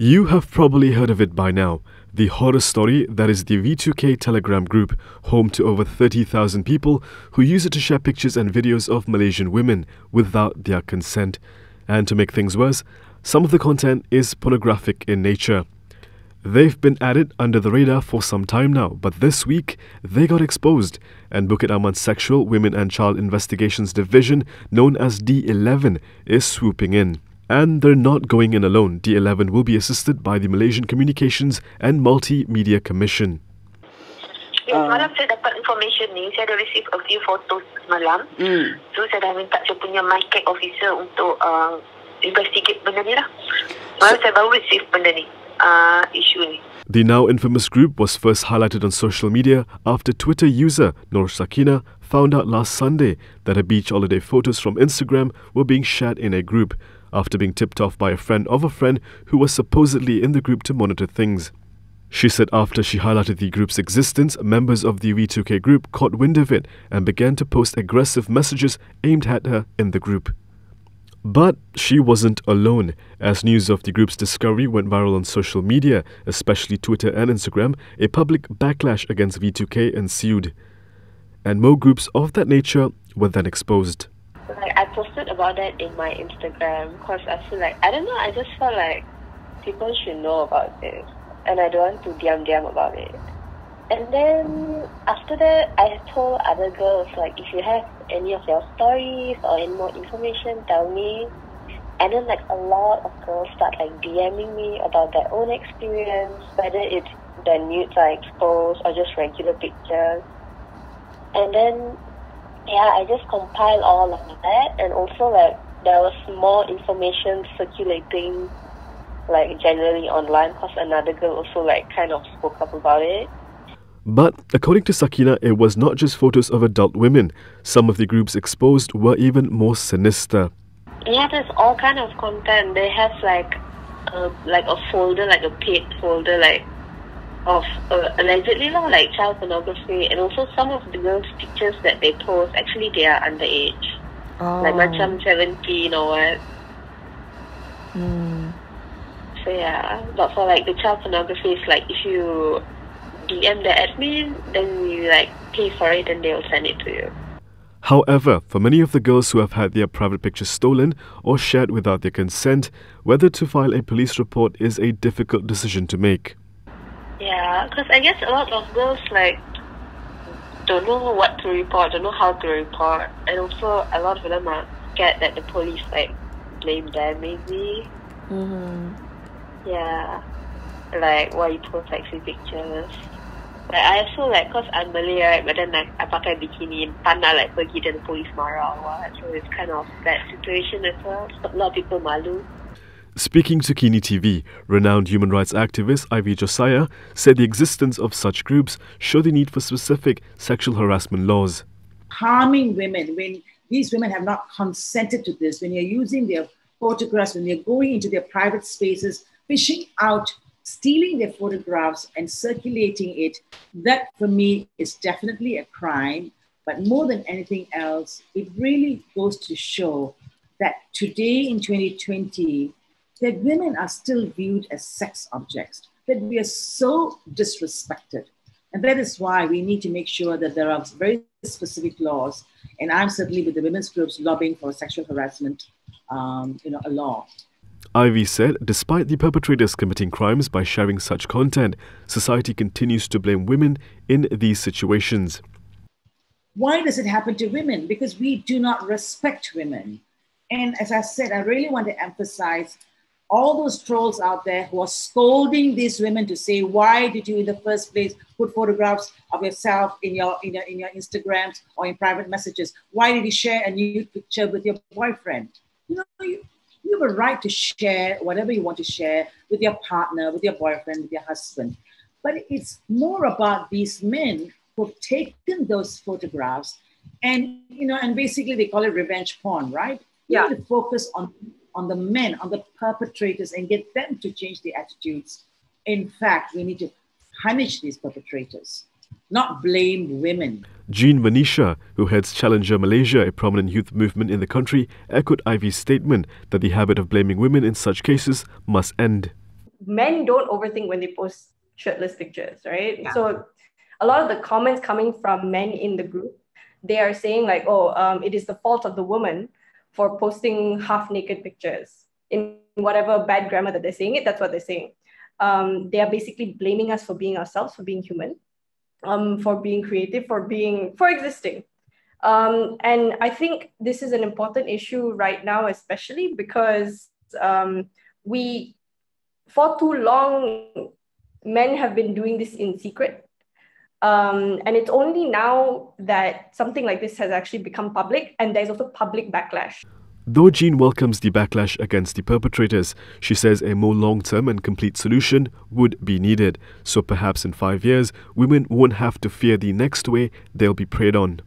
You have probably heard of it by now. The horror story that is the V2K Telegram group, home to over 30,000 people who use it to share pictures and videos of Malaysian women without their consent. And to make things worse, some of the content is pornographic in nature. They've been at it under the radar for some time now, but this week they got exposed, and Bukit Aman Sexual Women and Child Investigations Division, known as D11, is swooping in. And they're not going in alone. D11 will be assisted by the Malaysian Communications and Multimedia Commission. Semalam saya dapat information ni, saya ada receive a few photos semalam. So saya dah minta saya punya my cake officer untuk investigate benda ni lah. Semalam saya baru receive benda ni, isu ni. The now infamous group was first highlighted on social media after Twitter user Nur Sakina found out last Sunday that her beach holiday photos from Instagram were being shared in a group after being tipped off by a friend of a friend who was supposedly in the group to monitor things. She said after she highlighted the group's existence, members of the V2K group caught wind of it and began to post aggressive messages aimed at her in the group. But she wasn't alone. As news of the group's discovery went viral on social media, especially Twitter and Instagram, a public backlash against V2K ensued. And more groups of that nature were then exposed. I posted about that in my Instagram because I feel like, I don't know, I just felt like people should know about this and I don't want to diam about it. And then after that, I told other girls, like, if you have any of your stories or any more information, tell me. And then like a lot of girls start like DMing me about their own experience, whether it's the nudes are exposed or just regular pictures. And then I just compile all of that, and also like there was more information circulating like generally online because another girl also like kind of spoke up about it. But according to Sakina, it was not just photos of adult women. Some of the groups exposed were even more sinister. Yeah, there's all kind of content. They have like a folder, like a paid folder, like of allegedly like child pornography, and also some of the girls' pictures that they post, actually they are underage. Like macam 17 or what. So yeah, but for like the child pornography, it's like if you DM the admin, then you like pay for it and they'll send it to you. However, for many of the girls who have had their private pictures stolen or shared without their consent, whether to file a police report is a difficult decision to make. Yeah, because I guess a lot of girls like don't know what to report, don't know how to report, and also a lot of them are scared that the police like blame them maybe. Yeah, like why you post sexy pictures. Like I also like, cause I'm Malay, right? But then like I pakai bikini, pandai like pergi dan the police marah or what. So it's kind of that situation as well. A lot of people malu. Speaking to KiniTV, renowned human rights activist Ivy Josiah said the existence of such groups show the need for specific sexual harassment laws. Harming women, when these women have not consented to this, when you're using their photographs, when they're going into their private spaces, fishing out, stealing their photographs and circulating it, that for me is definitely a crime. But more than anything else, it really goes to show that today in 2020, that women are still viewed as sex objects, that we are so disrespected. And that is why we need to make sure that there are very specific laws. And I'm certainly with the women's groups lobbying for sexual harassment, a law. Ivy said despite the perpetrators committing crimes by sharing such content, society continues to blame women in these situations. Why does it happen to women? Because we do not respect women. And as I said, I really want to emphasize all those trolls out there who are scolding these women to say, why did you in the first place put photographs of yourself in your Instagrams or in private messages? Why did you share a nude picture with your boyfriend? You have a right to share whatever you want to share with your partner, with your boyfriend, with your husband. But it's more about these men who've taken those photographs and, and basically they call it revenge porn, right? Yeah. You need to focus on the men, on the perpetrators, and get them to change their attitudes. In fact, we need to punish these perpetrators, not blame women. Jean Manisha, who heads Challenger Malaysia, a prominent youth movement in the country, echoed Ivy's statement that the habit of blaming women in such cases must end. men don't overthink when they post shirtless pictures, right? Yeah. So a lot of the comments coming from men in the group, they are saying like, oh, it is the fault of the woman for posting half-naked pictures. In whatever bad grammar that they're saying it, that's what they're saying. They are basically blaming us for being ourselves, for being human, for being creative, for existing. And I think this is an important issue right now, especially because we, for too long, men have been doing this in secret. And it's only now that something like this has actually become public, and there's also public backlash. Though Jean welcomes the backlash against the perpetrators, she says a more long-term and complete solution would be needed. So perhaps in 5 years, women won't have to fear the next way they'll be preyed on.